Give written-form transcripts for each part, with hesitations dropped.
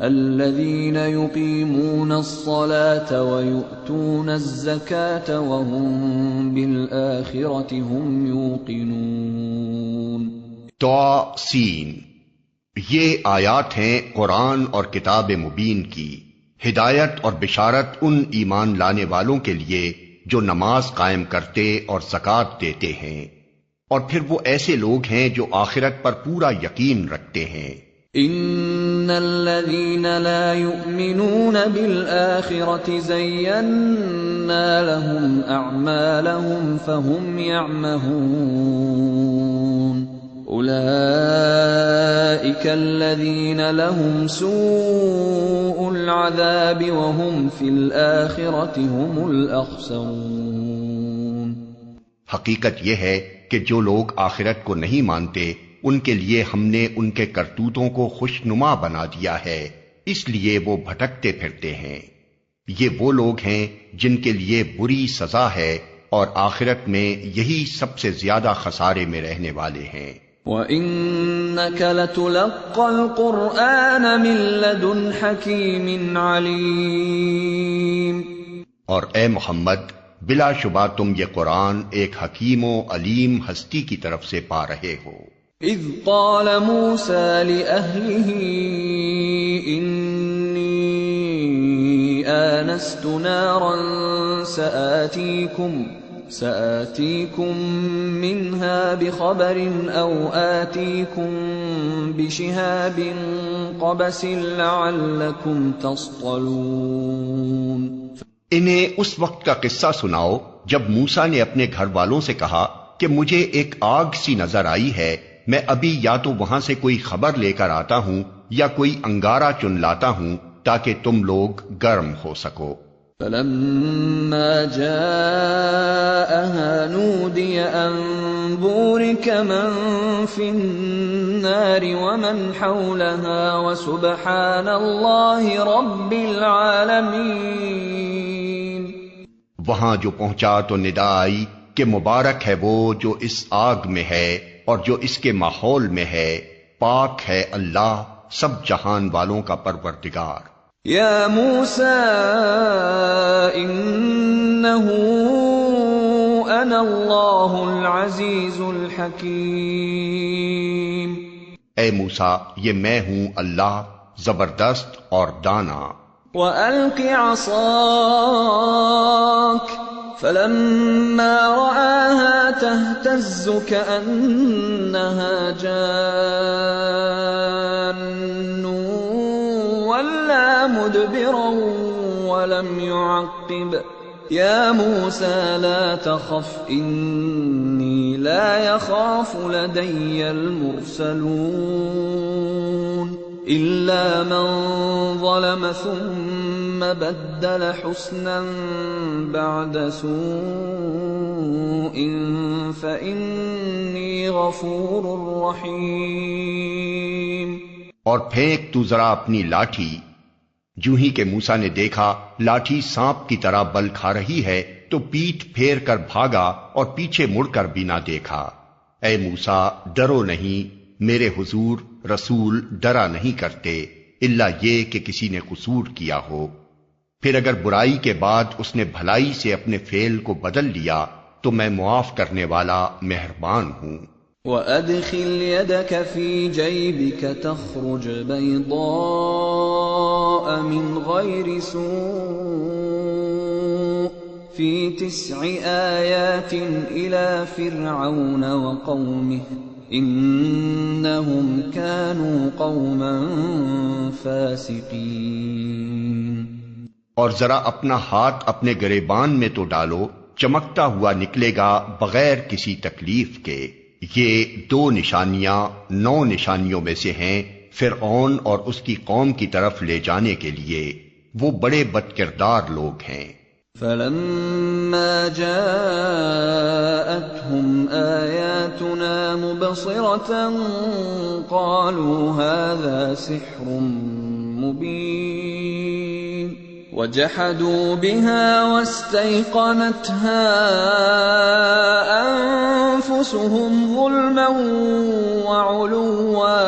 الذين يقيمون الصلاة ويؤتون الزكاة وهم بالآخرة هم يوقنون۔ توسین، یہ آیات ہیں قرآن اور کتاب مبین کی، ہدایت اور بشارت ان ایمان لانے والوں کے لیے جو نماز قائم کرتے اور زکوٰۃ دیتے ہیں، اور پھر وہ ایسے لوگ ہیں جو آخرت پر پورا یقین رکھتے ہیں۔ ان الذين لا يؤمنون بالآخرة زينا لهم اعمالهم فهم يعمهون اولئك الذين لهم سوء العذاب وهم في الآخرة هم الاخسرون۔ حقیقت یہ ہے کہ جو لوگ آخرت کو نہیں مانتے ان کے لیے ہم نے ان کے کرتوتوں کو خوشنما بنا دیا ہے، اس لیے وہ بھٹکتے پھرتے ہیں۔ یہ وہ لوگ ہیں جن کے لیے بری سزا ہے اور آخرت میں یہی سب سے زیادہ خسارے میں رہنے والے ہیں۔ وَإِنَّكَ لَتُلَقَّى الْقُرْآنَ مِن لَّدُنْ حَكِيمٍ عَلِيمٍ۔ اور اے محمد، بلا شبہ تم یہ قرآن ایک حکیم و علیم ہستی کی طرف سے پا رہے ہو۔ اذ قال موسى لأهله إني آنست نارا سآتيكم منها بخبر أو آتيكم بشهاب قبس لعلكم تصطلون۔ انہیں اس وقت کا قصہ سناؤ جب موسیٰ نے اپنے گھر والوں سے کہا کہ مجھے ایک آگ سی نظر آئی ہے، میں ابھی یا تو وہاں سے کوئی خبر لے کر آتا ہوں یا کوئی انگارہ چن لاتا ہوں تاکہ تم لوگ گرم ہو سکو۔ فلما جاءها نودي أن بورك من في النار ومن حولها وسبحان الله رب العالمين۔ وہاں جو پہنچا تو ندا آئی کہ مبارک ہے وہ جو اس آگ میں ہے اور جو اس کے ماحول میں ہے، پاک ہے اللہ سب جہان والوں کا پروردگار۔ یا موسیٰ انہ انا اللہ العزیز الحکیم۔ اے موسیٰ، یہ میں ہوں اللہ زبردست اور دانا۔ وَأَلْقِ عَصَاكَ فَلَمَّا رَآهَا تَهْتَزُّ كَأَنَّهَا جَانٌّ وَلَّىٰ مُدْبِرًا وَلَمْ يُعَقِّبْ يَا مُوسَىٰ لَا تَخَفْ إِنِّي لَا يَخَافُ لَدَيَّ الْمُرْسَلُونَ إِلَّا مَن ظَلَمَ ثُمَّ بَدَّلَ حُسْنًا بَعْدَ سُوءٍ فَإِنِّي غَفُورٌ رَّحِيمٌ۔ اور پھینک تو ذرا اپنی لاٹھی۔ جو ہی کہ موسیٰ نے دیکھا لاٹھی سانپ کی طرح بل کھا رہی ہے تو پیٹھ پھیر کر بھاگا اور پیچھے مڑ کر بھی نہ دیکھا۔ اے موسیٰ، ڈرو نہیں، میرے حضور رسول ڈرا نہیں کرتے الا یہ کہ کسی نے قصور کیا ہو، پھر اگر برائی کے بعد اس نے بھلائی سے اپنے فعل کو بدل لیا تو میں معاف کرنے والا مہربان ہوں۔ وَأَدْخِلْ يَدَكَ فِي جَيْبِكَ تَخْرُجْ بَيْضَاءَ مِنْ غَيْرِ سُوءٍ فِي 9 آيَاتٍ إِلَى فِرْعَوْنَ وَقَوْمِهِ إِنَّهُمْ كَانُوا قَوْمًا فَاسِقِينَ۔ اور ذرا اپنا ہاتھ اپنے گریبان میں تو ڈالو چمکتا ہوا نکلے گا بغیر کسی تکلیف کے۔ یہ 2 نشانیاں 9 نشانیوں میں سے ہیں فرعون اور اس کی قوم کی طرف لے جانے کے لیے، وہ بڑے بدکردار لوگ ہیں۔ فَلَمَّا جَاءَتْهُمْ آيَاتُنَا مُبْصِرَةً قَالُوا هَذَا سِحْرٌ مُبِينٌ وَجَحَدُوا بِهَا وَاسْتَيْقَنَتْهَا أَنفُسُهُمْ ظُلْمًا وَعُلُوًّا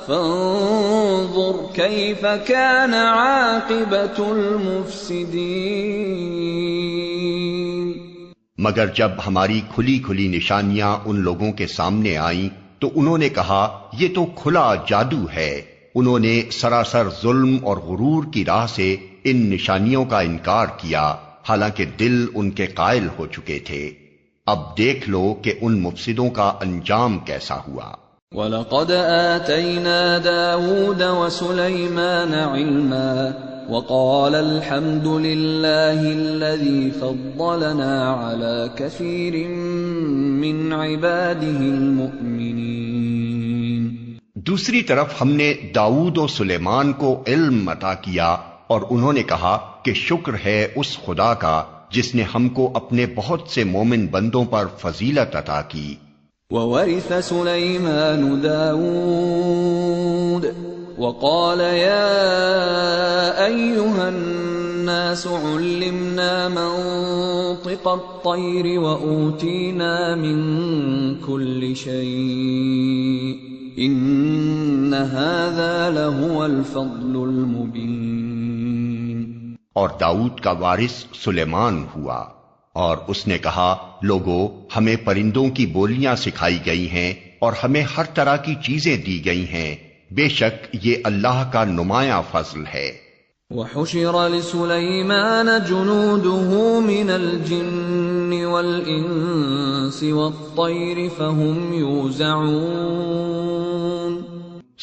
فانظر كيف كان عاقبة المفسدين۔ مگر جب ہماری کھلی کھلی نشانیاں ان لوگوں کے سامنے آئیں تو انہوں نے کہا یہ تو کھلا جادو ہے۔ انہوں نے سراسر ظلم اور غرور کی راہ سے ان نشانیوں کا انکار کیا، حالانکہ دل ان کے قائل ہو چکے تھے۔ اب دیکھ لو کہ ان مفسدوں کا انجام کیسا ہوا۔ وَلَقَدْ آتَيْنَا دَاوُودَ وَسُلَيْمَانَ عِلْمًا وَقَالَ الْحَمْدُ لِلَّهِ الَّذِي فَضَّلَنَا عَلَى كَثِيرٍ مِّنْ عِبَادِهِ الْمُؤْمِنِينَ۔ دوسری طرف ہم نے داؤد و سلیمان کو علم عطا کیا اور انہوں نے کہا کہ شکر ہے اس خدا کا جس نے ہم کو اپنے بہت سے مومن بندوں پر فضیلت عطا کی۔ وَوَرِثَ سُلَيْمَانُ دَاوُودَ وَقَالَ يَا أَيُّهَا النَّاسُ عُلِّمْنَا مَنطِقَ الطَّيْرِ وَأُوتِينَا مِن كُلِّ شَيْءٍ إِنَّ هَذَا لَهُوَ الْفَضْلُ الْمُبِينُ۔ اور داؤد کا وارث سلیمان ہوا، اور اس نے کہا لوگو ہمیں پرندوں کی بولیاں سکھائی گئی ہیں اور ہمیں ہر طرح کی چیزیں دی گئی ہیں، بے شک یہ اللہ کا نمایاں فضل ہے۔ وَحُشِرَ لِسُلَيْمَانَ جُنُودُهُ مِنَ الْجِنِّ وَالْإِنسِ وَالطَّيْرِ فَهُمْ يُوزَعُونَ۔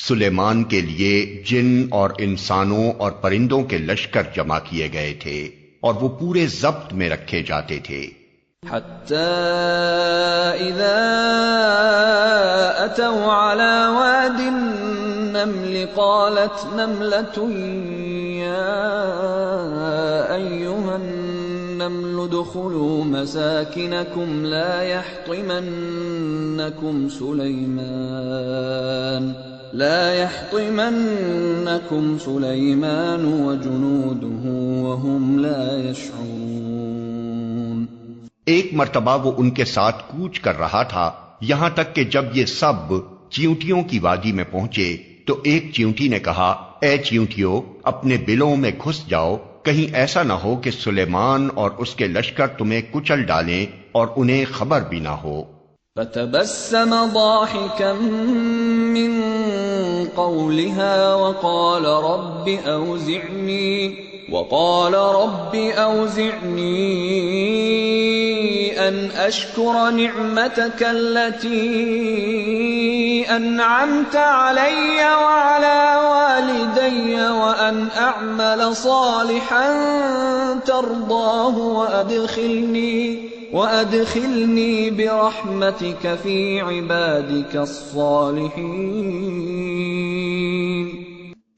سلیمان کے لیے جن اور انسانوں اور پرندوں کے لشکر جمع کیے گئے تھے اور وہ پورے ضبط میں رکھے جاتے تھے۔ حَتَّى إِذَا أَتَوْا عَلَى وَادِ النَّمْلِ قَالَتْ نَمْلَةٌ يَا أَيُّهَا النَّمْلُ ادْخُلُوا مَسَاكِنَكُمْ لَا يَحْطِمَنَّكُمْ سُلَيْمَانُ وَجُنُودُهُ وَهُمْ لَا يَشْعُرُونَ۔ ایک مرتبہ وہ ان کے ساتھ کوچ کر رہا تھا، یہاں تک کہ جب یہ سب چیونٹیوں کی وادی میں پہنچے تو ایک چیونٹی نے کہا اے چیونٹیوں اپنے بلوں میں گھس جاؤ، کہیں ایسا نہ ہو کہ سلیمان اور اس کے لشکر تمہیں کچل ڈالیں اور انہیں خبر بھی نہ ہو۔ فَتَبَسَّمَ ضَاحِكًا مِّن قَوْلِهَا وَقَالَ رَبِّ أَوْزِعْنِي أَنْ أَشْكُرَ نِعْمَتَكَ الَّتِي أَنْعَمْتَ عَلَيَّ وَعَلَى وَالِدَيَّ وَأَنْ أَعْمَلَ صَالِحًا تَرْضَاهُ وَأَدْخِلْنِي بِرَحْمَتِكَ فِي عِبَادِكَ الصَّالِحِينَ۔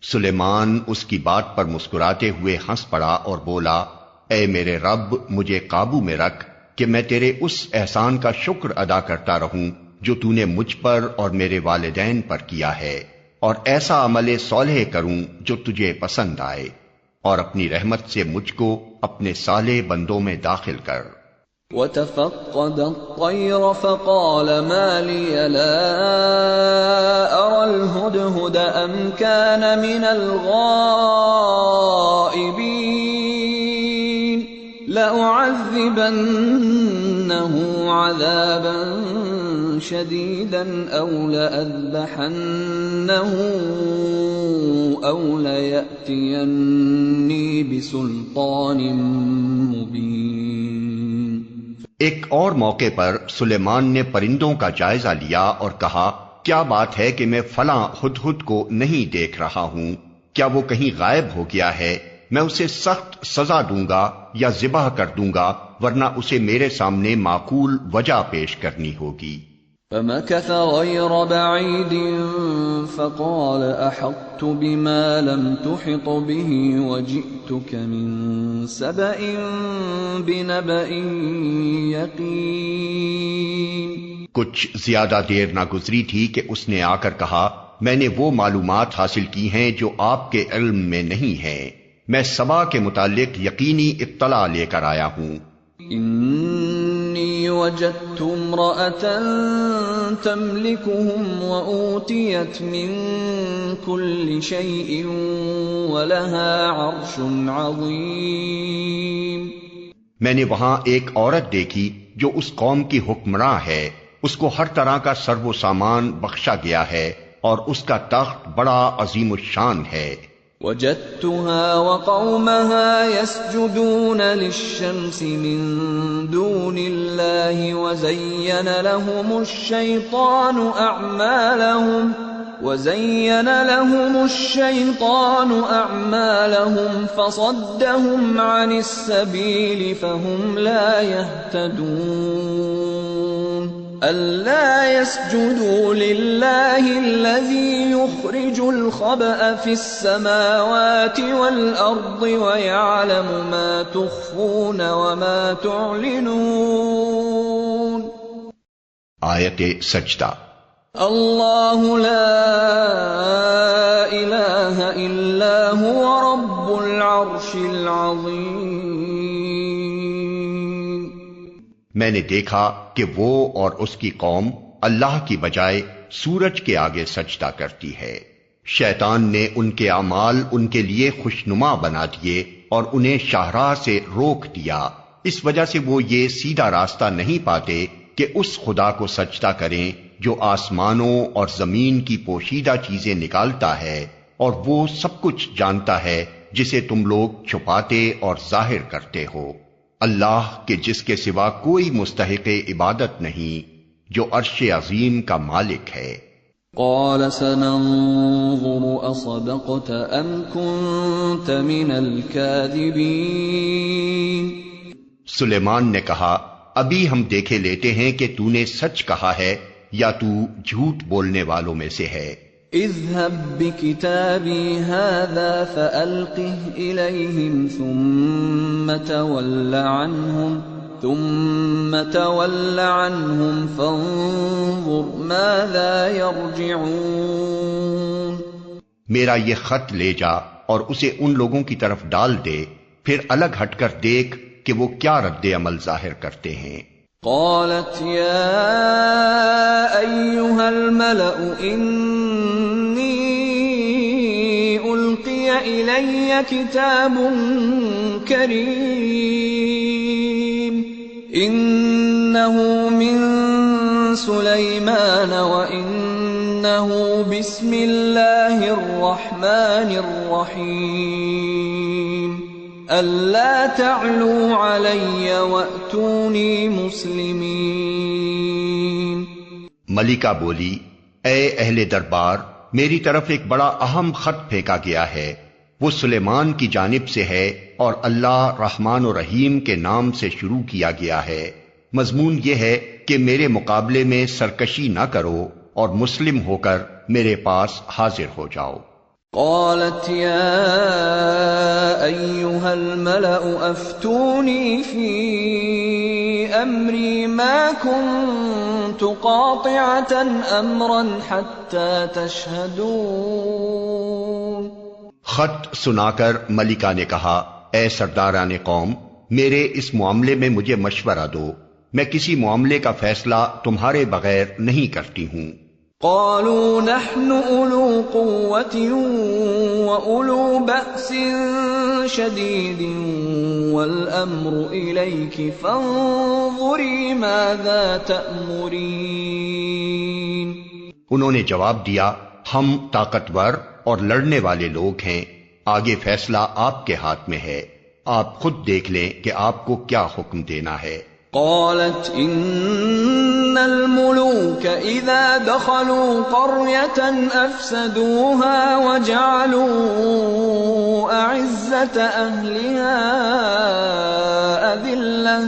سلیمان اس کی بات پر مسکراتے ہوئے ہنس پڑا اور بولا اے میرے رب مجھے قابو میں رکھ کہ میں تیرے اس احسان کا شکر ادا کرتا رہوں جو تو نے مجھ پر اور میرے والدین پر کیا ہے، اور ایسا عمل صالح کروں جو تجھے پسند آئے، اور اپنی رحمت سے مجھ کو اپنے صالح بندوں میں داخل کر۔ وَتَفَقَّدَ الطَّيْرَ فَقَالَ مَا لِيَ لَا أَرَى الْهُدْهُدَ أَمْ كَانَ مِنَ الْغَائِبِينَ لَأُعَذِّبَنَّهُ عَذَابًا شَدِيدًا أَوْ لَأَذْبَحَنَّهُ أَوْ لَيَأْتِيَنِّي بِسُلْطَانٍ مُبِينٍ۔ ایک اور موقع پر سلیمان نے پرندوں کا جائزہ لیا اور کہا کیا بات ہے کہ میں فلاں ہدہد کو نہیں دیکھ رہا ہوں، کیا وہ کہیں غائب ہو گیا ہے؟ میں اسے سخت سزا دوں گا یا ذبح کر دوں گا ورنہ اسے میرے سامنے معقول وجہ پیش کرنی ہوگی۔ فمكث غير بعيد فقال أحطت بما لم تحط به وجئتك من سبأ بنبأ يقين۔ کچھ زیادہ دیر نہ گزری تھی کہ اس نے آ کر کہا میں نے وہ معلومات حاصل کی ہیں جو آپ کے علم میں نہیں ہیں، میں سبا کے متعلق یقینی اطلاع لے کر آیا ہوں۔ انی وجدت امرأة تملكهم وأوتيت من كل شيء ولها عرش عظيم۔ میں نے وہاں ایک عورت دیکھی جو اس قوم کی حکمراں ہے، اس کو ہر طرح کا سرو و سامان بخشا گیا ہے اور اس کا تخت بڑا عظیم الشان ہے۔ وجدتها وقومها يسجدون للشمس من دون الله وزين لهم الشيطان أعمالهم فصدهم عن السبيل فهم لا يهتدون ألا يسجدوا لله الذي يخرج الخبأ في السماوات والأرض ويعلم ما تخفون وما تعلنون۔ آیت سجدہ۔ اللہ لا الہ الا هو رب العرش العظیم۔ میں نے دیکھا کہ وہ اور اس کی قوم اللہ کی بجائے سورج کے آگے سجدہ کرتی ہے۔ شیطان نے ان کے اعمال ان کے لیے خوشنما بنا دیے اور انہیں شاہراہ سے روک دیا، اس وجہ سے وہ یہ سیدھا راستہ نہیں پاتے کہ اس خدا کو سجدہ کریں جو آسمانوں اور زمین کی پوشیدہ چیزیں نکالتا ہے اور وہ سب کچھ جانتا ہے جسے تم لوگ چھپاتے اور ظاہر کرتے ہو، اللہ کہ جس کے سوا کوئی مستحق عبادت نہیں، جو عرش عظیم کا مالک ہے۔ قال سننظر اصدقت ام كنت من الكاذبین۔ سلیمان نے کہا ابھی ہم دیکھے لیتے ہیں کہ تو نے سچ کہا ہے یا تو جھوٹ بولنے والوں میں سے ہے۔ اذهب بكتابي هذا فألقه إليهم ثم تول عنهم فانظر ماذا يرجعون۔ میرا یہ خط لے جا اور اسے ان لوگوں کی طرف ڈال دے، پھر الگ ہٹ کر دیکھ کہ وہ کیا رد عمل ظاہر کرتے ہیں۔ قالت يا أيها الملأ إني ألقي إلي كتاب كريم إنه من سليمان وإنه بسم الله الرحمن الرحيم ألا تعلوا علي وأتوني مسلمين۔ ملکہ بولی اے اہل دربار، میری طرف ایک بڑا اہم خط پھینکا گیا ہے، وہ سلیمان کی جانب سے ہے اور اللہ رحمان و رحیم کے نام سے شروع کیا گیا ہے۔ مضمون یہ ہے کہ میرے مقابلے میں سرکشی نہ کرو اور مسلم ہو کر میرے پاس حاضر ہو جاؤ۔ قالت يا أيها الملأ أفتوني في أمري ما كنت قاطعة أمرا حتى تشهدون۔ خط سنا کر ملکہ نے کہا اے سرداران قوم، میرے اس معاملے میں مجھے مشورہ دو، میں کسی معاملے کا فیصلہ تمہارے بغیر نہیں کرتی ہوں۔ قالوا نحن أولو قوة وأولو بأس شديد والأمر إليك فانظري ماذا تأمرين۔ انہوں نے جواب دیا ہم طاقتور اور لڑنے والے لوگ ہیں، آگے فیصلہ آپ کے ہاتھ میں ہے، آپ خود دیکھ لیں کہ آپ کو کیا حکم دینا ہے۔ قالت ان الملوك اذا دخلوا قرية افسدوها وجعلوا اعزة اهلها اذلة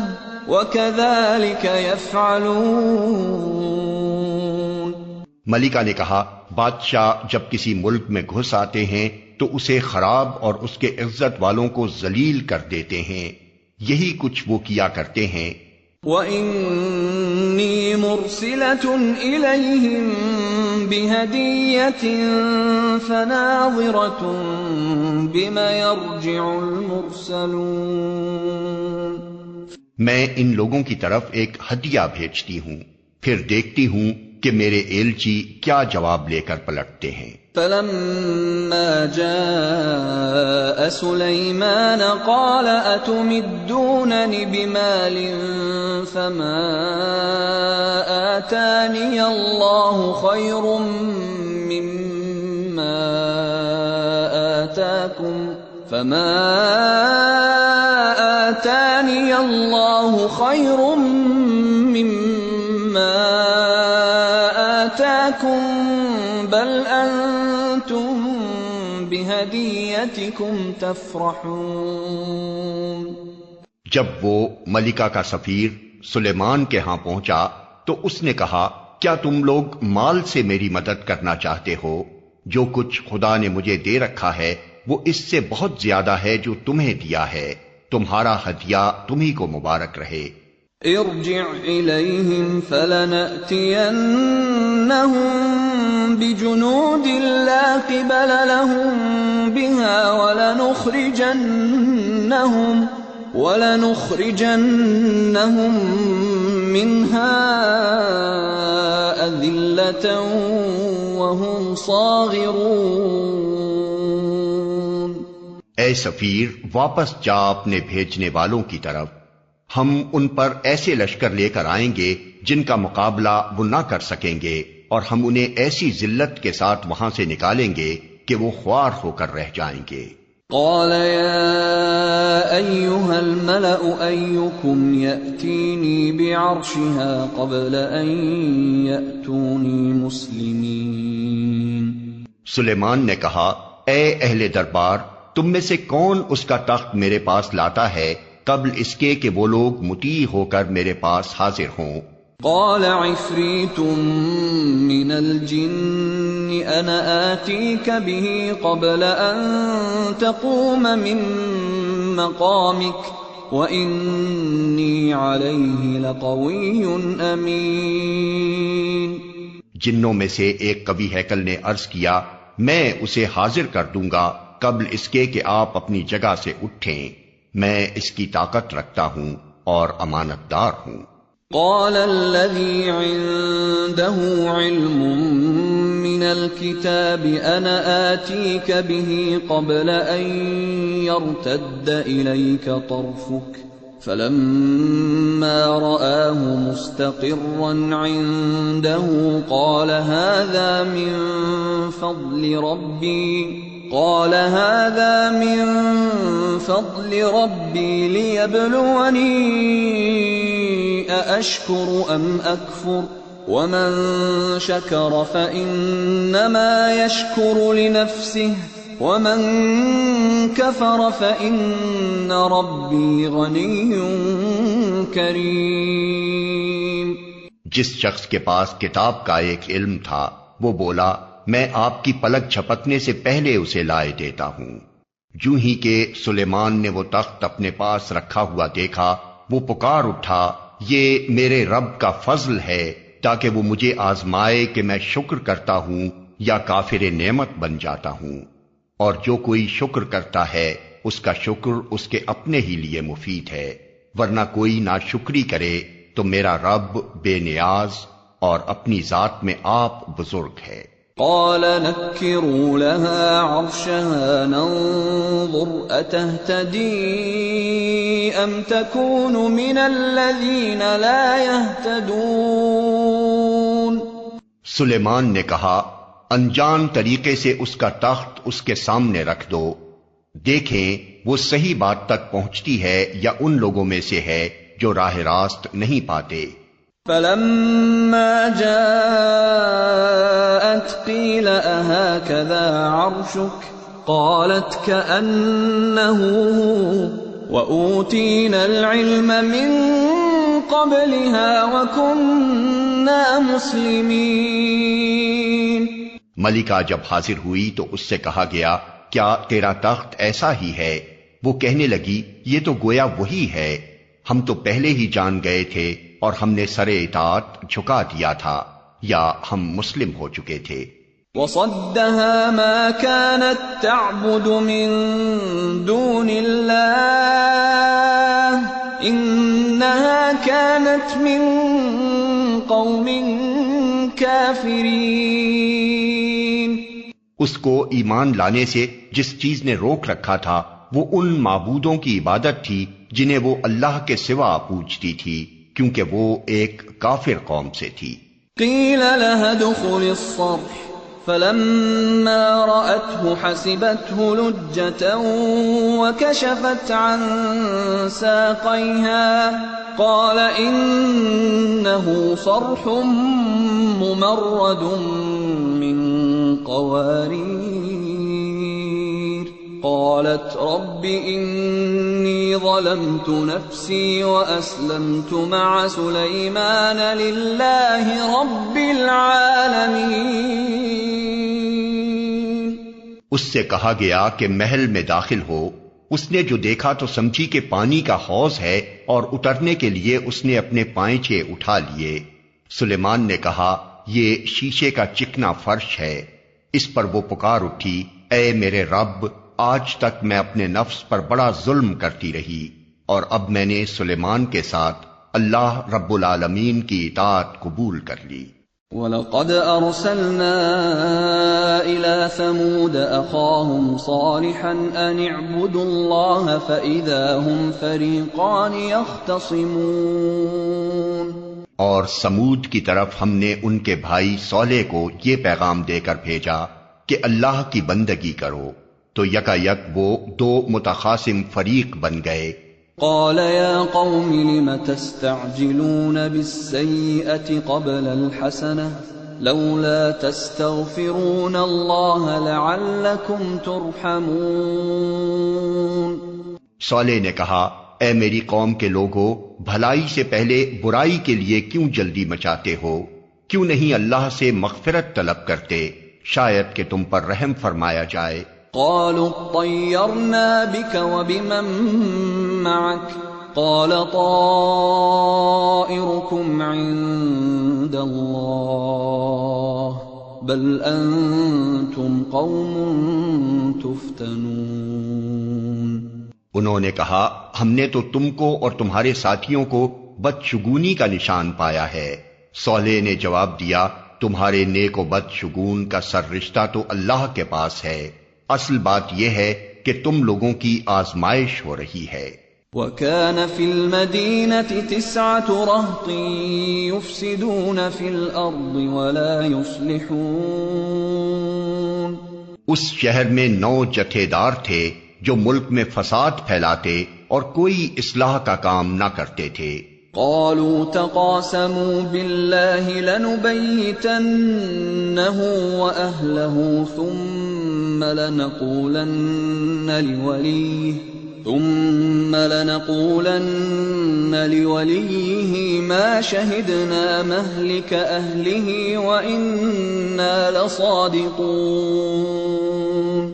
وَكَذَلِكَ يَفْعَلُونَ۔ ملکہ نے کہا، بادشاہ جب کسی ملک میں گھس آتے ہیں تو اسے خراب اور اس کے عزت والوں کو ذلیل کر دیتے ہیں، یہی کچھ وہ کیا کرتے ہیں۔ وَإِنِّي مُرْسِلَةٌ إِلَيْهِمْ بِهَدِيَّةٍ فَنَاظِرَةٌ بِمَ يَرْجِعُ الْمُرْسَلُونَ۔ میں ان لوگوں کی طرف ایک ہدیہ بھیجتی ہوں، پھر دیکھتی ہوں کہ میرے ایلچی کیا جواب لے کر پلٹتے ہیں۔ فَلَمَّا جَاءَ سُلَيْمَانَ قَالَ أَتُمِدُّونَنِ بِمَالٍ فَمَا آتَانِيَ اللَّهُ خَيْرٌ مِّمَّا آتَاكُمْ بل انتم بہدیتکم تفرحون۔ جب وہ ملکہ کا سفیر سلیمان کے ہاں پہنچا تو اس نے کہا، کیا تم لوگ مال سے میری مدد کرنا چاہتے ہو؟ جو کچھ خدا نے مجھے دے رکھا ہے وہ اس سے بہت زیادہ ہے جو تمہیں دیا ہے، تمہارا ہدیہ تمہیں کو مبارک رہے۔ ارجع الیہم فلنأتینہم بجنود لا قبل لهم بها ولنخرجنهم منها أذلة وهم صاغرون۔ اے سفیر، واپس جا اپنے بھیجنے والوں کی طرف، ہم ان پر ایسے لشکر لے کر آئیں گے جن کا مقابلہ وہ نہ کر سکیں گے، اور ہم انہیں ایسی ذلت کے ساتھ وہاں سے نکالیں گے کہ وہ خوار ہو کر رہ جائیں گے۔ قال يا أيها الملأ أيكم يأتيني بعرشها قبل أن يأتوني مسلمين۔ سلیمان نے کہا، اے اہل دربار، تم میں سے کون اس کا تخت میرے پاس لاتا ہے قبل اس کے کہ وہ لوگ مطیع ہو کر میرے پاس حاضر ہوں؟ قال عفریت من الجن انا آتیک به قبل ان تقوم من مقامک وانی علیہ لقوی امین۔ جنوں میں سے ایک کبھی ہیکل نے عرض کیا، میں اسے حاضر کر دوں گا قبل اس کے کہ آپ اپنی جگہ سے اٹھیں، میں اس کی طاقت رکھتا ہوں اور امانت دار ہوں۔ قال الذي عنده علم من الكتاب انا آتيك به قبل ان يرتد اليك طرفك فلما رآه مستقرا عنده قال هذا من فضل ربي ليبلوني أأشكر أم أكفر ومن شكر فإنما يشكر لنفسه ومن كفر فإن ربي غني كريم۔ جس شخص کے پاس کتاب کا ایک علم تھا وہ بولا، میں آپ کی پلک جھپکنے سے پہلے اسے لائے دیتا ہوں۔ جوں ہی کہ سلیمان نے وہ تخت اپنے پاس رکھا ہوا دیکھا، وہ پکار اٹھا، یہ میرے رب کا فضل ہے تاکہ وہ مجھے آزمائے کہ میں شکر کرتا ہوں یا کافر نعمت بن جاتا ہوں، اور جو کوئی شکر کرتا ہے اس کا شکر اس کے اپنے ہی لیے مفید ہے، ورنہ کوئی ناشکری کرے تو میرا رب بے نیاز اور اپنی ذات میں آپ بزرگ ہے۔ قال نكروا لها عرشها ننظر أتهتدي أم تكون من الذين لا يهتدون۔ سلیمان نے کہا، انجان طریقے سے اس کا تخت اس کے سامنے رکھ دو، دیکھیں وہ صحیح بات تک پہنچتی ہے یا ان لوگوں میں سے ہے جو راہ راست نہیں پاتے۔ فلما جاءت قيل أهكذا عرشك قالت كأنه وأوتينا العلم من قبلها وكنا مسلمين. ملکہ جب حاضر ہوئی تو اس سے کہا گیا کیا تیرا تخت ایسا ہی ہے؟ وہ کہنے لگی یہ تو گویا وہی ہے، ہم تو پہلے ہی جان گئے تھے اور ہم نے سر اطاعت جھکا دیا تھا یا ہم مسلم ہو چکے تھے. وصدها ما كانت تعبد من دون الله انها كانت من قوم كافرين. اس کو ایمان لانے سے جس چیز نے روک رکھا تھا وہ ان معبودوں کی عبادت تھی جنہیں وہ اللہ کے سوا پوجتی تھی، کیونکہ وہ ایک کافر قوم سے تھی. قیل لها ادخل الصرح فلما رأته حسبته لجة وكشفت عن ساقيها قال إنه صرح ممرد من قوارير قالت رب إني ظلمت نفسي وأسلمت مع سليمان لله رب العالمين. اس سے کہا گیا کہ محل میں داخل ہو. اس نے جو دیکھا تو سمجھی کہ پانی کا حوض ہے اور اترنے کے لیے اس نے اپنے پائنچے اٹھا لیے. سلیمان نے کہا یہ شیشے کا چکنا فرش ہے. اس پر وہ پکار اٹھی اے میرے رب، آج تک میں اپنے نفس پر بڑا ظلم کرتی رہی اور اب میں نے سلیمان کے ساتھ اللہ رب العالمین کی اطاعت قبول کر لی. وَلَقَدْ أَرْسَلْنَا إِلَى ثَمُودَ أَخَاهُمْ صَالِحًا أَنِ اعْبُدُوا اللَّهَ فَإِذَا هُمْ فَرِيقَانِ يَخْتَصِمُونَ. اور سمود کی طرف ہم نے ان کے بھائی صالح کو یہ پیغام دے کر بھیجا کہ اللہ کی بندگی کرو، تو یکا یک وہ دو متخاصم فریق بن گئے. قال يا قوم لم تستعجلون بالسيئة قبل الحسنة لولا تستغفرون الله لعلكم ترحمون. صالح نے کہا اے میری قوم کے لوگو، بھلائی سے پہلے برائی کے لیے کیوں جلدی مچاتے ہو؟ کیوں نہیں اللہ سے مغفرت طلب کرتے، شاید کہ تم پر رحم فرمایا جائے. قالوا اطيرنا بك وبمن معك قال طائركم عند الله بل انتم قوم تفتنون. انہوں نے کہا ہم نے تو تم کو اور تمہارے ساتھیوں کو بدشگونی کا نشان پایا ہے. صالح نے جواب دیا تمہارے نیک و بدشگون کا سر رشتہ تو اللہ کے پاس ہے، اصل بات یہ ہے کہ تم لوگوں کی آزمائش ہو رہی ہے. وَكَانَ فِي الْمَدِينَةِ 9 رَهْطٍ يُفْسِدُونَ فِي الْأَرْضِ وَلَا يُصْلِحُونَ. اس شہر میں 9 جتھے دار تھے جو ملک میں فساد پھیلاتے اور کوئی اصلاح کا کام نہ کرتے تھے. قالوا تقاسموا بالله لنبيتنه وأهله ثم لنقولن لوليه ما شهدنا مهلك أهله وإنا لصادقون.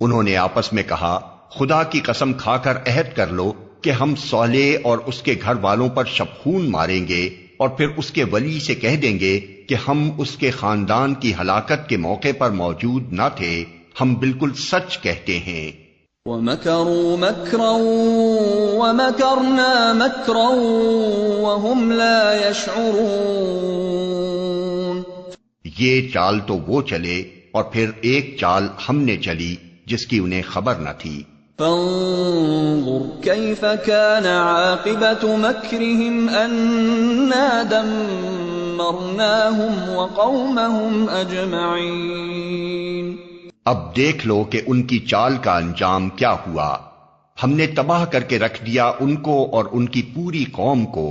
انہوں نے آپس میں کہا خدا کی قسم کھا کر عہد کر لو کہ ہم صالح اور اس کے گھر والوں پر شبخون ماریں گے اور پھر اس کے ولی سے کہہ دیں گے کہ ہم اس کے خاندان کی ہلاکت کے موقع پر موجود نہ تھے، ہم بالکل سچ کہتے ہیں. وَمَكَرُوا مَكْرًا وَمَكَرْنَا مَكْرًا وَهُمْ لَا يَشْعُرُونَ. یہ چال تو وہ چلے اور پھر ایک چال ہم نے چلی جس کی انہیں خبر نہ تھی. فانظر كيف كان عاقبة مكرهم أنا دمرناهم وقومهم أجمعين. اب دیکھ لو کہ ان کی چال کا انجام کیا ہوا. ہم نے تباہ کر کے رکھ دیا ان کو اور ان کی پوری قوم کو.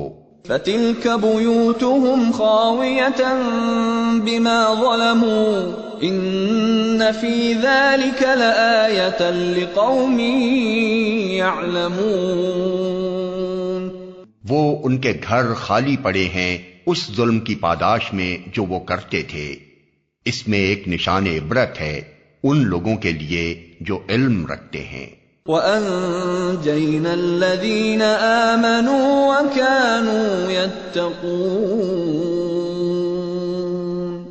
فَتِلْكَ بُيُوتُهُمْ خَاوِيَةً بِمَا ظَلَمُوا إِنَّ فِي ذَلِكَ لَآيَةً لِقَوْمٍ يَعْلَمُونَ. وہ ان کے گھر خالی پڑے ہیں اس ظلم کی پاداش میں جو وہ کرتے تھے۔ اس میں ایک نشان عبرت ہے ان لوگوں کے لیے جو علم رکھتے ہیں۔ وَأَنجَيْنَا الَّذِينَ آمَنُوا وَكَانُوا يَتَّقُونَ،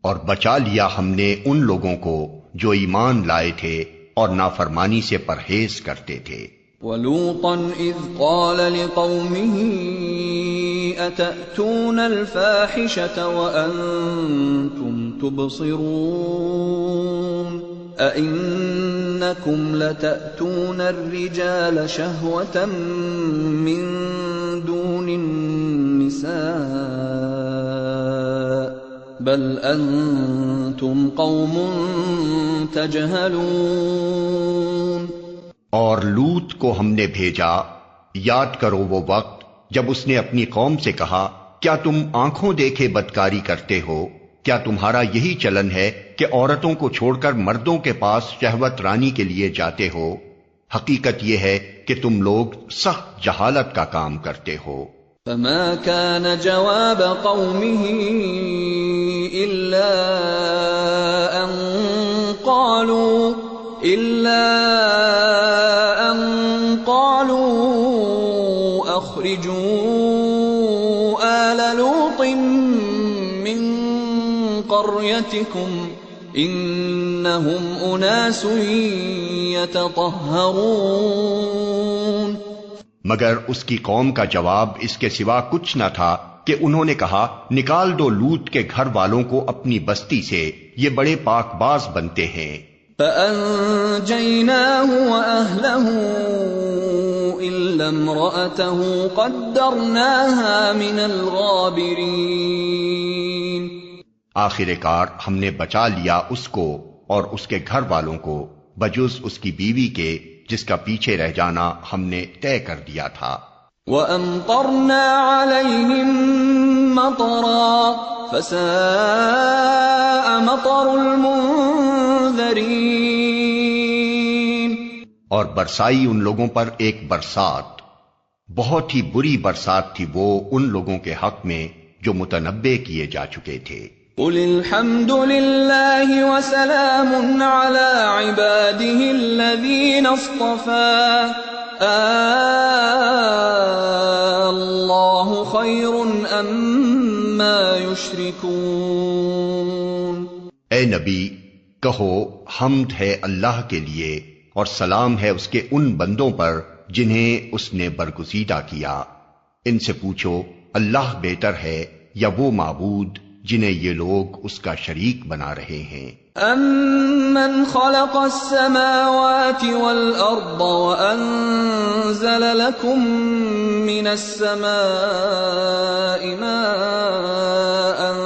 اور بچا لیا ہم نے ان لوگوں کو جو ایمان لائے تھے اور نافرمانی سے پرہیز کرتے تھے۔ وَلُوطًا إِذْ قَالَ لِقَوْمِهِ أَتَأْتُونَ الْفَاحِشَةَ وَأَنْتُمْ تُبْصِرُونَ أَإِنَّكُمْ لَتَأْتُونَ الرِّجَالَ شَهْوَةً مِّن دُونِ النِّسَاءِ بَلْ أَنْتُمْ قَوْمٌ تَجْهَلُونَ۔ اور لوط کو ہم نے بھیجا، یاد کرو وہ وقت جب اس نے اپنی قوم سے کہا، کیا تم آنکھوں دیکھے بدکاری کرتے ہو؟ کیا تمہارا یہی چلن ہے کہ عورتوں کو چھوڑ کر مردوں کے پاس شہوت رانی کے لیے جاتے ہو؟ حقیقت یہ ہے کہ تم لوگ سخت جہالت کا کام کرتے ہو۔ فما كان جواب قومه إلا أن قالوا أخرجوا آل لوط من قريتكم إنهم أناس يتطهرون۔ مگر اس کی قوم کا جواب اس کے سوا کچھ نہ تھا کہ انہوں نے کہا، نکال دو لوط کے گھر والوں کو اپنی بستی سے، یہ بڑے پاک باز بنتے ہیں۔ فَأَنجَيْنَاهُ وَأَهْلَهُ إِلَّا امْرَأَتَهُ قَدَّرْنَاهَا مِنَ الْغَابِرِينَ۔ آخر کار ہم نے بچا لیا اس کو اور اس کے گھر والوں کو بجز اس کی بیوی کے جس کا پیچھے رہ جانا ہم نے طے کر دیا تھا۔ وَأَمْطَرْنَا عَلَيْهِمْ مَطَرًا فَسَاءَ مَطَرُ الْمُنذَرِينَ۔ اور برسائی ان لوگوں پر ایک برسات، بہت ہی بری برسات تھی وہ ان لوگوں کے حق میں جو متنبع کیے جا چکے تھے۔ قُلِ الْحَمْدُ لِلَّهِ وَسَلَامٌ عَلَى عِبَادِهِ الَّذِينَ اصْطَفَىٰ اللَّهُ خَيْرٌ أَمَّا يُشْرِكُونَ۔ اے نبی کہو، حمد ہے اللہ کے لیے اور سلام ہے اس کے ان بندوں پر جنہیں اس نے برگزیدہ کیا۔ ان سے پوچھو، اللہ بہتر ہے یا وہ معبود جنہیں یہ لوگ اس کا شریک بنا رہے ہیں؟ أَمَّنْ خَلَقَ السَّمَاوَاتِ وَالْأَرْضَ وَأَنزَلَ لَكُم مِّنَ السَّمَاءِ مَاءً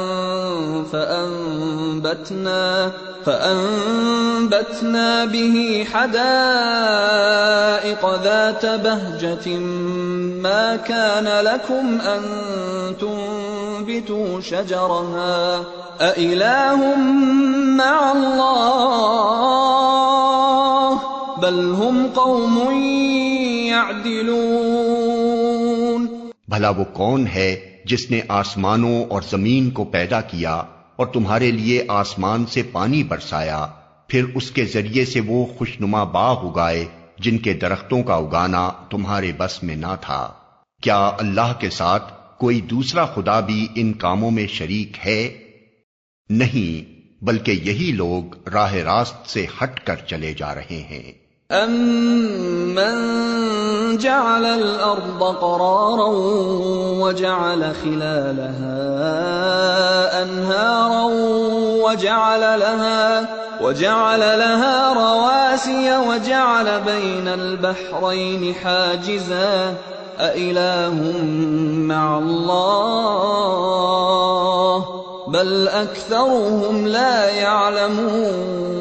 فَأَنبَتْنَا بِهِ حَدَائِقَ ذَاتَ بَهْجَةٍ مَّا كَانَ لَكُمْ أَن تُنبِتُوا شَجَرَهَا أَإِلَٰهٌ مَّعَ اللَّهِ بَلْ هُمْ قَوْمٌ يَعْدِلُونَ۔ بھلا وہ کون ہے جس نے آسمانوں اور زمین کو پیدا کیا اور تمہارے لیے آسمان سے پانی برسایا، پھر اس کے ذریعے سے وہ خوشنما باغ اگائے جن کے درختوں کا اگانا تمہارے بس میں نہ تھا؟ کیا اللہ کے ساتھ کوئی دوسرا خدا بھی ان کاموں میں شریک ہے؟ نہیں، بلکہ یہی لوگ راہ راست سے ہٹ کر چلے جا رہے ہیں۔ أَمَّنْ جَعَلَ الْأَرْضَ قَرَارًا وَجَعَلَ خِلَالَهَا أَنْهَارًا وَجَعَلَ لَهَا رَوَاسِيَ وَجَعَلَ بَيْنَ الْبَحْرَيْنِ حَاجِزًا أَإِلَٰهٌ مَّعَ اللَّهِ بَلْ أَكْثَرُهُمْ لَا يَعْلَمُونَ۔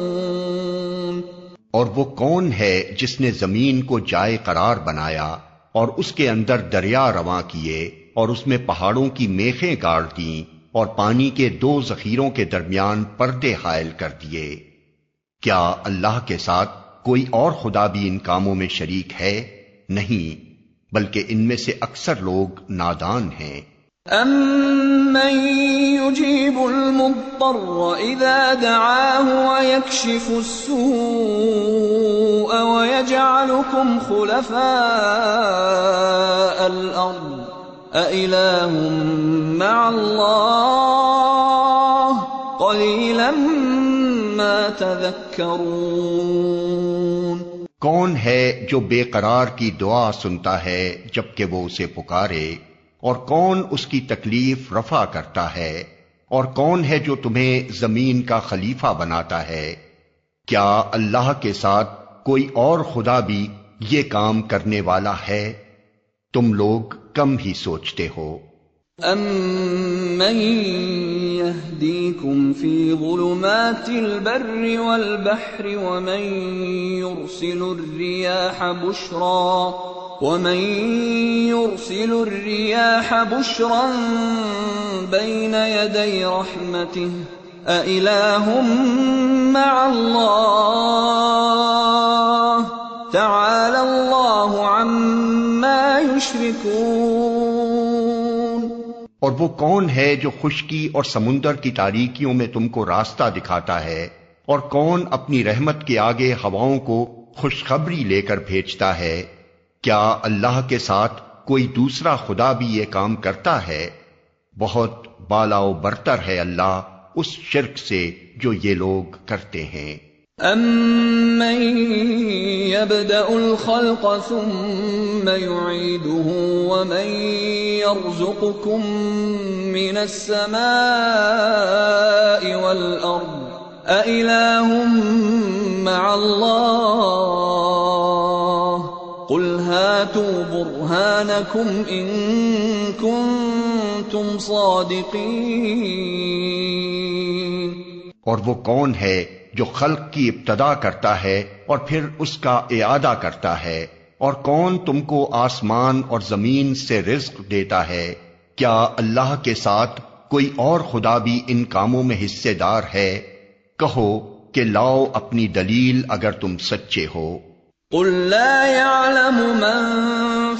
اور وہ کون ہے جس نے زمین کو جائے قرار بنایا اور اس کے اندر دریا رواں کیے اور اس میں پہاڑوں کی میخیں گاڑ دیں اور پانی کے دو ذخیروں کے درمیان پردے حائل کر دیے؟ کیا اللہ کے ساتھ کوئی اور خدا بھی ان کاموں میں شریک ہے؟ نہیں، بلکہ ان میں سے اکثر لوگ نادان ہیں۔ أَمَّن يُجِيبُ الْمُضْطَرَّ إِذَا دَعَاهُ وَيَكْشِفُ السُّوءَ وَيَجْعَلُكُمْ خُلَفَاءَ الْأَرْضِ أَإِلَٰهٌ مَّعَ اللَّهِ قَلِيلًا مَّا تَذَكَّرُونَ۔ کون ہے جو بے قرار کی دعا سنتا ہے جبکہ وہ اسے پکارے، اور کون اس کی تکلیف رفع کرتا ہے، اور کون ہے جو تمہیں زمین کا خلیفہ بناتا ہے؟ کیا اللہ کے ساتھ کوئی اور خدا بھی یہ کام کرنے والا ہے؟ تم لوگ کم ہی سوچتے ہو۔ أَمَّن يَهْدِيكُمْ فِي ظُلُمَاتِ الْبَرِّ وَالْبَحْرِ وَمَن يُرْسِلُ الرِّيَاحَ بُشْرًا بَيْنَ يَدَيْ رَحْمَتِهِ أَإِلَٰهٌ مَّعَ اللَّهِ تَعَالَى اللَّهُ عَمَّا يُشْرِكُونَ۔ اور وہ کون ہے جو خشکی اور سمندر کی تاریکیوں میں تم کو راستہ دکھاتا ہے، اور کون اپنی رحمت کے آگے ہواؤں کو خوشخبری لے کر بھیجتا ہے؟ کیا اللہ کے ساتھ کوئی دوسرا خدا بھی یہ کام کرتا ہے؟ بہت بالا و برتر ہے اللہ اس شرک سے جو یہ لوگ کرتے ہیں۔ أَمَّن يَبْدَأُ الْخَلْقَ ثُمَّ يُعِيدُهُ وَمَن يَرْزُقُكُم مِّنَ السَّمَاءِ وَالْأَرْضِ أَإِلَٰهٌ مَّعَ اللَّهِ قُلْ هَاتُوا بُرْهَانَكُمْ إِن كُنتُمْ صَادِقِينَ۔ اور وہ کون ہے جو خلق کی ابتدا کرتا ہے اور پھر اس کا اعادہ کرتا ہے، اور کون تم کو آسمان اور زمین سے رزق دیتا ہے؟ کیا اللہ کے ساتھ کوئی اور خدا بھی ان کاموں میں حصے دار ہے؟ کہو کہ لاؤ اپنی دلیل اگر تم سچے ہو۔ قُل لَّا يَعْلَمُ مَن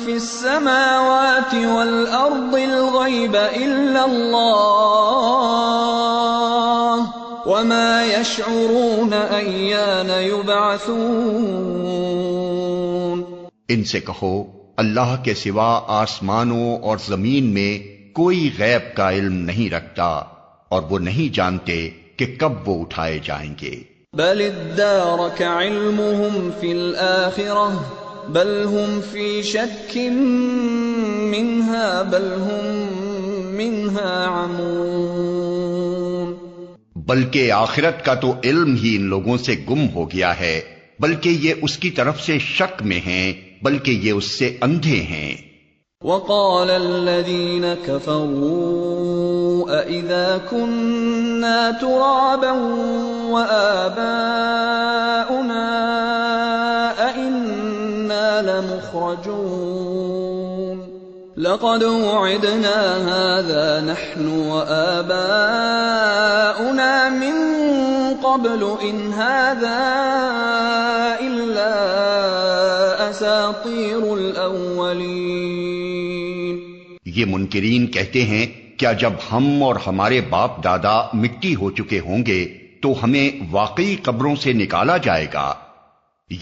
فِي السَّمَاوَاتِ وَالْأَرْضِ الْغَيْبَ إِلَّا اللَّهُ وَمَا يَشْعُرُونَ أَيَّانَ يُبْعَثُونَ۔ ان سے کہو اللہ کے سوا آسمانوں اور زمین میں کوئی غیب کا علم نہیں رکھتا، اور وہ نہیں جانتے کہ کب وہ اٹھائے جائیں گے۔ بل ادارك علمهم في الآخرة بل هم في شك منها بل هم منها عمون۔ بلکہ آخرت کا تو علم ہی ان لوگوں سے گم ہو گیا ہے، بلکہ یہ اس کی طرف سے شک میں ہیں، بلکہ یہ اس سے اندھے ہیں۔ وقال الذين كفروا أإذا كنا ترابا وآباؤنا أإنا لمخرجون لقد وعدنا هذا نحن وآباؤنا من قبل إن هذا إلا أساطير الأولين۔ یہ منکرین کہتے ہیں کیا جب ہم اور ہمارے باپ دادا مٹی ہو چکے ہوں گے تو ہمیں واقعی قبروں سے نکالا جائے گا؟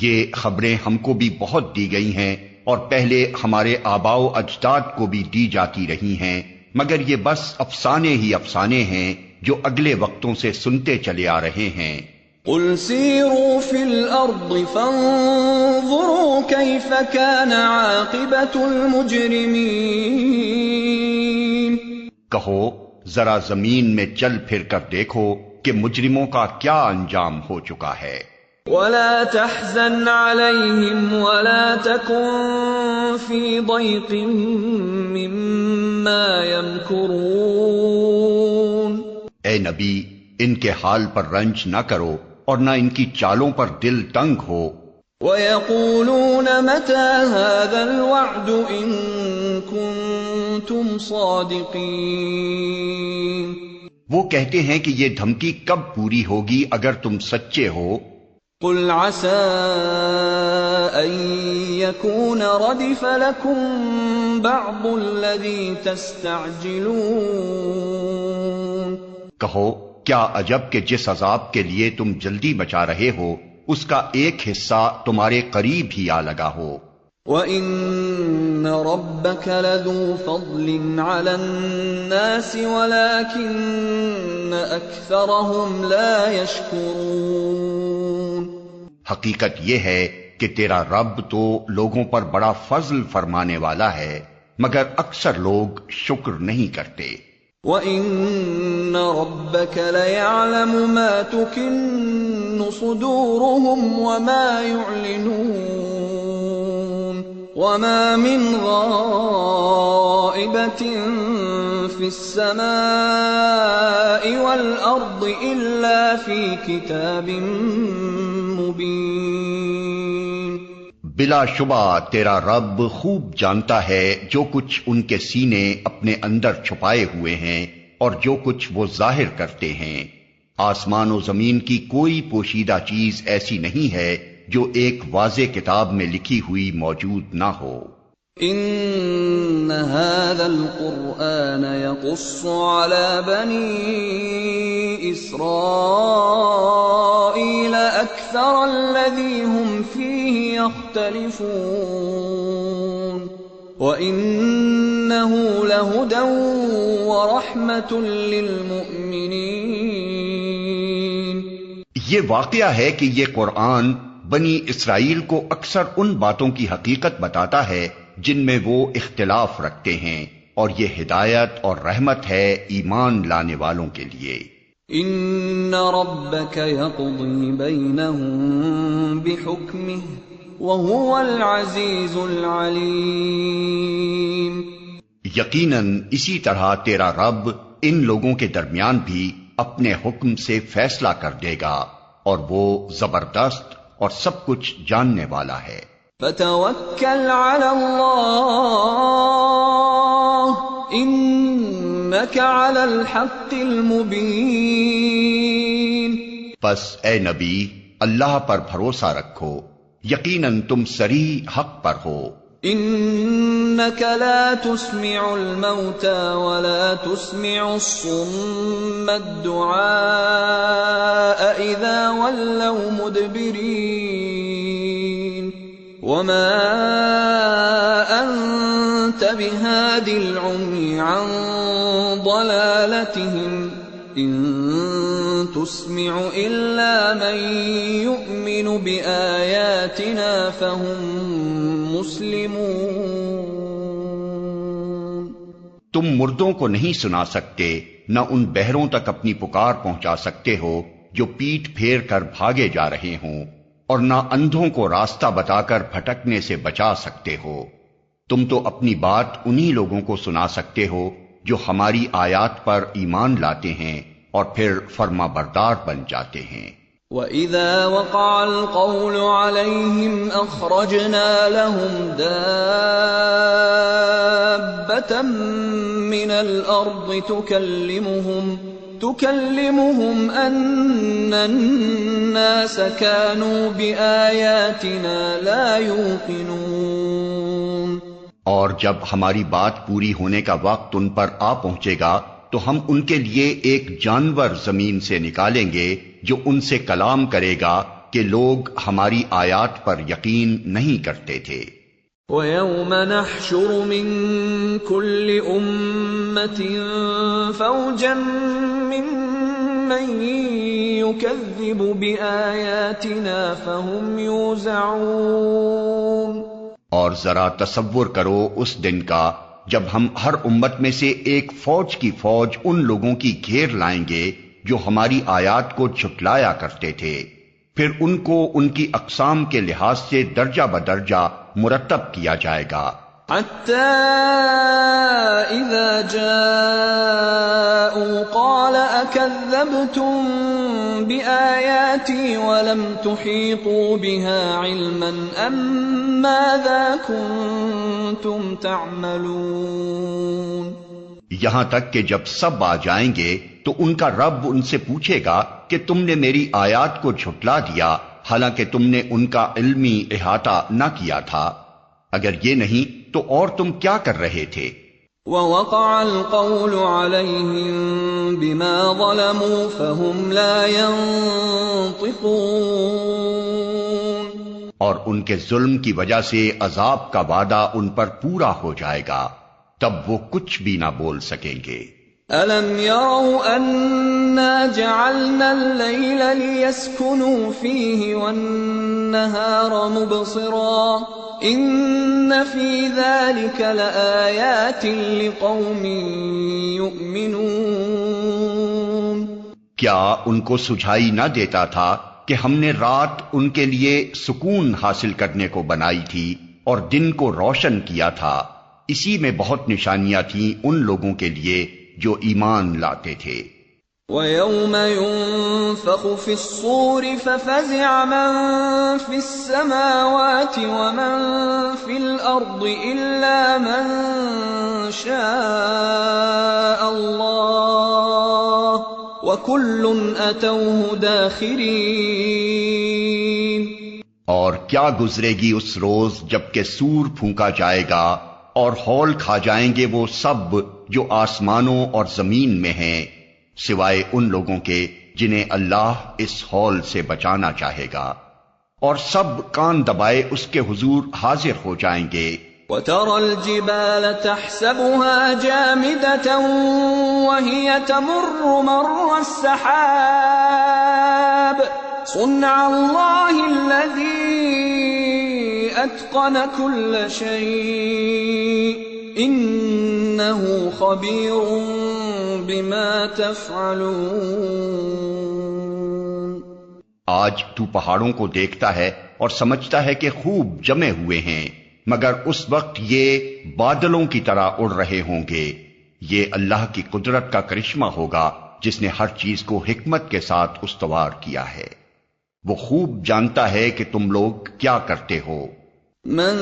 یہ خبریں ہم کو بھی بہت دی گئی ہیں اور پہلے ہمارے آباء و اجداد کو بھی دی جاتی رہی ہیں، مگر یہ بس افسانے ہی افسانے ہیں جو اگلے وقتوں سے سنتے چلے آ رہے ہیں۔ قل سیروا فی الارض فانظروا کیف کان عاقبۃ المجرمین۔ کہو ذرا زمین میں چل پھر کر دیکھو کہ مجرموں کا کیا انجام ہو چکا ہے۔ ولا تحزن علیہم ولا تکن فی ضیق مما یمکرون۔ اے نبی ان کے حال پر رنج نہ کرو اور نہ ان کی چالوں پر دل تنگ ہو۔ وَيَقُولُونَ مَتَى هَذَا الْوَعْدُ إِن كُنتُمْ صَادِقِينَ۔ وہ کہتے ہیں کہ یہ دھمکی کب پوری ہوگی اگر تم سچے ہو۔ قُلْ عَسَىٰ أَن يكون ردف لكم بعض الذي تستعجلون. کہو کیا عجب کہ جس عذاب کے لیے تم جلدی مچا رہے ہو اس کا ایک حصہ تمہارے قریب ہی آ لگا ہو. وَإِنَّ رَبَّكَ لَذُو فَضْلٍ عَلَى النَّاسِ وَلَكِنَّ أَكْثَرَهُمْ لَا يَشْكُرُونَ. حقیقت یہ ہے کہ تیرا رب تو لوگوں پر بڑا فضل فرمانے والا ہے مگر اکثر لوگ شکر نہیں کرتے. وَإِنَّ رَبَّكَ لَيَعْلَمُ مَا تُكِنُّ صُدُورُهُمْ وَمَا يُعْلِنُونَ. وَمَا مِنْ غَائِبَةٍ فِي السَّمَاءِ وَالْأَرْضِ إِلَّا فِي كِتَابٍ مُبِينٍ. بلا شبہ تیرا رب خوب جانتا ہے جو کچھ ان کے سینے اپنے اندر چھپائے ہوئے ہیں اور جو کچھ وہ ظاہر کرتے ہیں. آسمان و زمین کی کوئی پوشیدہ چیز ایسی نہیں ہے جو ایک واضح کتاب میں لکھی ہوئی موجود نہ ہو. ان هذا القرآن يقص على بني اسرائيل اكثر الذي هم فيه يختلفون وانه لهدى ورحمة للمؤمنين. یہ واقعہ ہے کہ یہ قرآن بنی اسرائیل کو اکثر ان باتوں کی حقیقت بتاتا ہے جن میں وہ اختلاف رکھتے ہیں اور یہ ہدایت اور رحمت ہے ایمان لانے والوں کے لیے. ان ربك يقضي بينهم بحكمه وهو العزيز العليم. یقیناً اسی طرح تیرا رب ان لوگوں کے درمیان بھی اپنے حکم سے فیصلہ کر دے گا اور وہ زبردست اور سب کچھ جاننے والا ہے. فتوکل علی اللہ انک علی الحق المبین. بس اے نبی اللہ پر بھروسہ رکھو یقیناً تم صریح حق پر ہو. انک لا تسمع الموتى ولا تسمع الصم الدعاء اذا ولوا مدبرین وما انت بهاد العمي عن ضلالتهم ان تسمع الا من يؤمن بآياتنا فهم مسلمون. تم مردوں کو نہیں سنا سکتے نہ ان بہروں تک اپنی پکار پہنچا سکتے ہو جو پیٹ پھیر کر بھاگے جا رہے ہوں اور نہ اندھوں کو راستہ بتا کر بھٹکنے سے بچا سکتے ہو. تم تو اپنی بات انہی لوگوں کو سنا سکتے ہو جو ہماری آیات پر ایمان لاتے ہیں اور پھر فرما بردار بن جاتے ہیں. وَإِذَا وَقَعَ الْقَوْلُ عَلَيْهِمْ أَخْرَجْنَا لَهُمْ دَابَّةً مِّنَ الْأَرْضِ تُكَلِّمُهُمْ أَنَّ النَّاسَ كَانُوا بِآيَاتِنَا لَا يُوقِنُونَ. اور جب ہماری بات پوری ہونے کا وقت ان پر آ پہنچے گا تو ہم ان کے لیے ایک جانور زمین سے نکالیں گے جو ان سے کلام کرے گا کہ لوگ ہماری آیات پر یقین نہیں کرتے تھے. وَيَوْمَ نَحْشُرُ مِن كُلِّ أُمَّةٍ فَوْجًا مِّمَّن يُكَذِّبُ بِآيَاتِنَا فَهُمْ يُوزَعُونَ. اور ذرا تصور کرو اس دن کا جب ہم ہر امت میں سے ایک فوج کی فوج ان لوگوں کی گھیر لائیں گے جو ہماری آیات کو جھٹلایا کرتے تھے. پھر ان کو ان کی اقسام کے لحاظ سے درجہ بدرجہ مرتب کیا جائے گا. حَتَّى إِذَا جَاءُوا قَالَ أَكَذَّبْتُم بِآيَاتِي وَلَمْ تُحِيطُوا بِهَا عِلْمًا أَمْ مَاذَا كُنتُمْ تَعْمَلُونَ. یہاں تک کہ جب سب آ جائیں گے تو ان کا رب ان سے پوچھے گا کہ تم نے میری آیات کو جھٹلا دیا حالانکہ تم نے ان کا علمی احاطہ نہ کیا تھا. اگر یہ نہیں تو اور تم کیا کر رہے تھے؟ وَوَقَعَ الْقَوْلُ عَلَيْهِمْ بِمَا ظَلَمُوا فَهُمْ لَا يَنطِقُونَ، اور ان کے ظلم کی وجہ سے عذاب کا وعدہ ان پر پورا ہو جائے گا، تب وہ کچھ بھی نہ بول سکیں گے۔ أَلَمْ يَرَوْا أَنَّا جَعَلْنَا اللَّيْلَ لِيَسْكُنُوا فِيهِ وَالنَّهَارَ مُبْصِرًا إِنَّ فِي ذَلِكَ لَآيَاتٍ لِقَوْمٍ يُؤْمِنُونَ۔ کیا ان کو سجھائی نہ دیتا تھا کہ ہم نے رات ان کے لیے سکون حاصل کرنے کو بنائی تھی اور دن کو روشن کیا تھا، اسی میں بہت نشانیاں تھیں ان لوگوں کے لیے جو ایمان لاتے تھے۔ وَيَوْمَ يُنفَخُ فِي الصُّورِ فَفَزِعَ مَن فِي السَّمَاوَاتِ وَمَن فِي الْأَرْضِ إِلَّا مَن شَاءَ اللَّهُ وَكُلٌّ أَتَوْهُ دَاخِرِينَ۔ اور کیا گزرے گی اس روز جب کہ سور پھونکا جائے گا اور ہول کھا جائیں گے وہ سب جو آسمانوں اور زمین میں ہیں، سوائے ان لوگوں کے جنہیں اللہ اس ہول سے بچانا چاہے گا، اور سب کان دبائے اس کے حضور حاضر ہو جائیں گے۔ وَتَرَى الْجِبَالَ تَحْسَبُهَا جَامِدَةً وَهِيَ تَمُرُّ مَرَّ السَّحَابِ صُنْعَ اللَّهِ الَّذِي أَتْقَنَ كُلَّ شَيْءٍ إِنَّهُ خَبِيرٌ بِمَا تَفْعَلُونَ۔ آج تو پہاڑوں کو دیکھتا ہے اور سمجھتا ہے کہ خوب جمے ہوئے ہیں، مگر اس وقت یہ بادلوں کی طرح اڑ رہے ہوں گے۔ یہ اللہ کی قدرت کا کرشمہ ہوگا جس نے ہر چیز کو حکمت کے ساتھ استوار کیا ہے۔ وہ خوب جانتا ہے کہ تم لوگ کیا کرتے ہو۔ من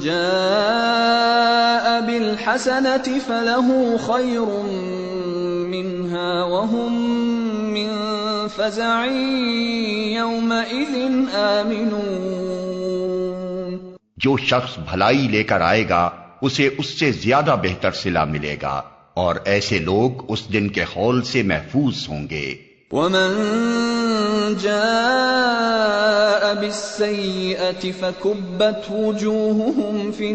جاء بالحسنة فله خير منها وهم من فزع يومئذ آمنون۔ جو شخص بھلائی لے کر آئے گا اسے اس سے زیادہ بہتر صلہ ملے گا، اور ایسے لوگ اس دن کے ہول سے محفوظ ہوں گے۔ ومن جاء بالسيئة فكبت وجوههم في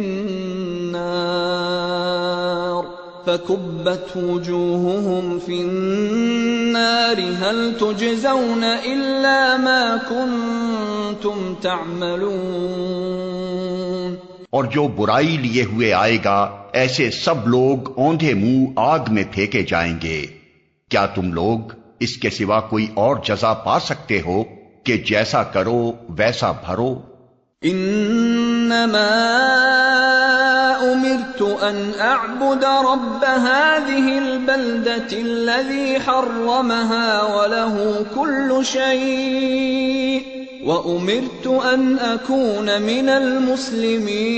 النار هل تجزون إلا ما كنتم تعملون۔ اور جو برائی لیے ہوئے آئے گا ایسے سب لوگ اوندھے منہ آگ میں پھینکے جائیں گے۔ کیا تم لوگ اس کے سوا کوئی اور جزا پا سکتے ہو کہ جیسا کرو ویسا بھرو؟ انما امرت ان اعبد رب هذه البلدة الذي حرمها وله كل شيء وامرت ان اكون من المسلمين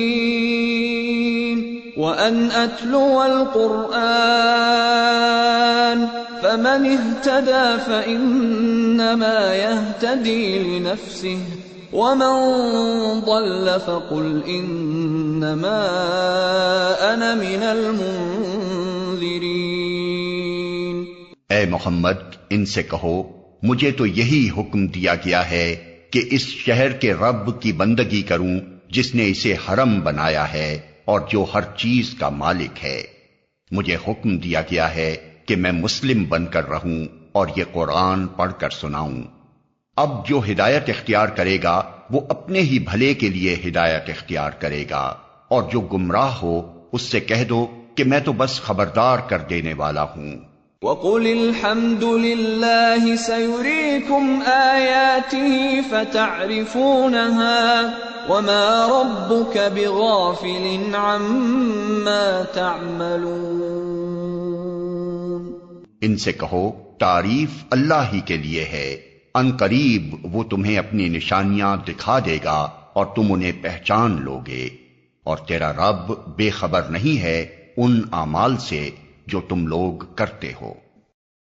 وان اتلو القرآن فمن اهتدى فإنما يهتدي لنفسه ومن ضل فقل إنما أنا من المنذرين۔ اے محمد ان سے کہو مجھے تو یہی حکم دیا گیا ہے کہ اس شہر کے رب کی بندگی کروں جس نے اسے حرم بنایا ہے اور جو ہر چیز کا مالک ہے۔ مجھے حکم دیا گیا ہے کہ میں مسلم بن کر رہوں اور یہ قرآن پڑھ کر سناؤں۔ اب جو ہدایت اختیار کرے گا وہ اپنے ہی بھلے کے لیے ہدایت اختیار کرے گا، اور جو گمراہ ہو اس سے کہہ دو کہ میں تو بس خبردار کر دینے والا ہوں۔ وَقُلِ الْحَمْدُ لِلَّهِ سَيُرِيكُمْ آيَاتِهِ فَتَعْرِفُونَهَا وَمَا رَبُّكَ بِغَافِلٍ عَمَّا تَعْمَلُونَ۔ ان سے کہو تعریف اللہ ہی کے لیے ہے، ان قریب وہ تمہیں اپنی نشانیاں دکھا دے گا اور تم انہیں پہچان لوگے، اور تیرا رب بے خبر نہیں ہے ان اعمال سے جو تم لوگ کرتے ہو۔